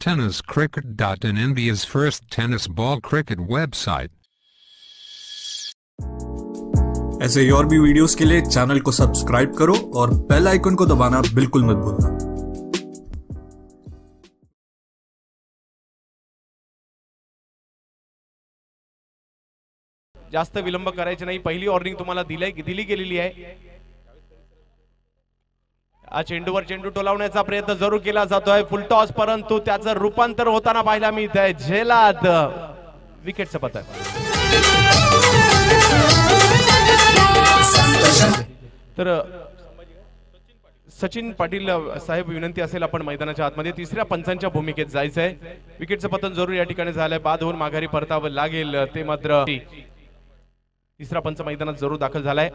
tenniscricket.in, India's first tennis ball cricket website. ऐसे ही और भी वीडियोस के लिए चैनल को सब्सक्राइब करो और बेल आइकन को दबाना बिल्कुल मत भूलना। जास्त विलंब करायचे नाही, पहिली वॉर्निंग तुम्हाला दिली गेलेली आहे। चेंडूवर चेंडू टोलावण्याचा प्रयत्न जरूर केला जातोय, फुल टॉस, परंतु त्याचं रूपांतर होताना पाहायला मिळतंय। झेलाद विकेटचं पतन। तर सचिन पाटील साहेब, विनंती असेल आपण मैदानाच्या आतमध्ये तिसऱ्या पंचांच्या भूमिकेत जायचंय। विकेटचं पतन जरूर या ठिकाणी झालंय, बाद होऊन माघारी परतावं लागेल, ते मात्र तिसरा पंच मैदानात जरूर दाखल झालाय।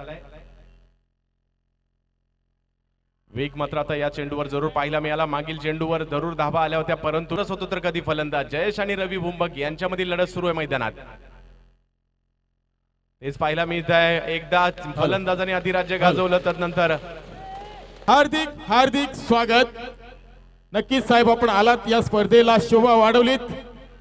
वेग मात्र आता या चेंडूवर जरूर पाहायला मिळाला, मागील चेंडूवर जरूर धाबा आल्या होत्या, परंतु होतो तर कधी फलंदाज जयेश आणि रवी भुंबक यांच्यामधील लढत सुरू आहे मैदानात। तेच पाहायला मिळत आहे, एकदा फलंदाजाने अधिराज्य गाजवलं, तदनंतर हार्दिक हार्दिक स्वागत। नक्कीच साहेब, आपण आलात, या स्पर्धेला शोभा वाढवलीत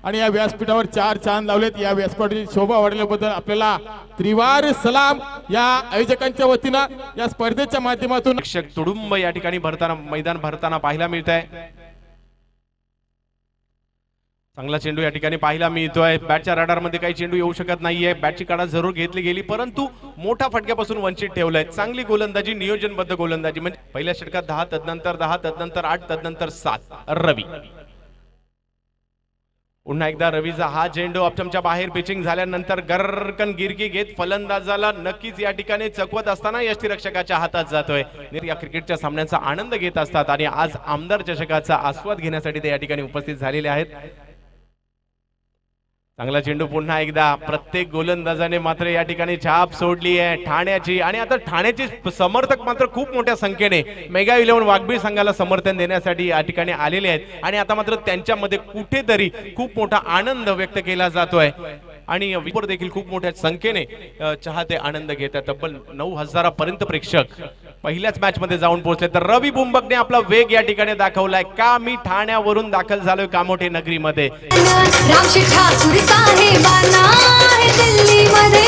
आणि या व्यासपीठावर 4 चांद लावलेत। या व्यासपीठाची शोभा वाढवल्याबद्दल आपल्याला त्रिवार सलाम या आयोजकांच्या वतीनं या स्पर्धेच्या माध्यमातून। प्रेक्षक तुडुंब या ठिकाणी मैदान भरताना पाहायला मिळत आहे। चांगला चेंडू या ठिकाणी पाहायला मिळतोय, बॅटच्या रडारमध्ये काही चेंडू येऊ शकत नाहीये, बॅटची काढा जरूर घेतली गेली, परंतु मोठा फटक्यापासून वंचित ठेवलंय। चांगली गोलंदाजी, नियोजनबद्ध गोलंदाजी, म्हणजे पहिल्या षटकात 10, तदनंतर 10, तदनंतर 8, तदनंतर 7। रवी पुन्हा एकदा रवीचा हा चेंडू ऑप्शनच्या बाहेर पिचिंग झाल्यानंतर गरकन गिरकी घेत फलंदाजाला नक्कीच या ठिकाणी चकवत असताना यष्टीरक्षकाच्या हातात जातोय। या क्रिकेटच्या सामन्याचा आनंद घेत असतात आणि आज आमदार चषकाचा आस्वाद घेण्यासाठी ते या ठिकाणी उपस्थित झालेले आहेत। चांगला चेंडू पुन्हा एकदा, प्रत्येक गोलंदाजाने मात्र या ठिकाणी छाप सोडली आहे ठाण्याची, आणि आता ठाण्याचे समर्थक मात्र खूप मोठ्या संख्येने मेगा 11 वाघबीळ संघाला समर्थन देण्यासाठी या ठिकाणी आलेले आहेत आणि आता मात्र त्यांच्यामध्ये कुठेतरी खूप मोठा आनंद व्यक्त केला जातोय आणि विपर देखील खूप मोठ्या संख्येने चाहते आनंद घेत आहेत। तब्बल 9000 पर्यंत प्रेक्षक पहिल्याच मॅच मध्ये जाऊन पोहोचले। तर रवी भुंबकने आपला वेग या ठिकाणी दाखवलाय, का मी ठाण्यावरून दाखल झालोय कामोठे नगरीमध्ये। रामशी ठाकूर साहेबांना दिल्ली मध्ये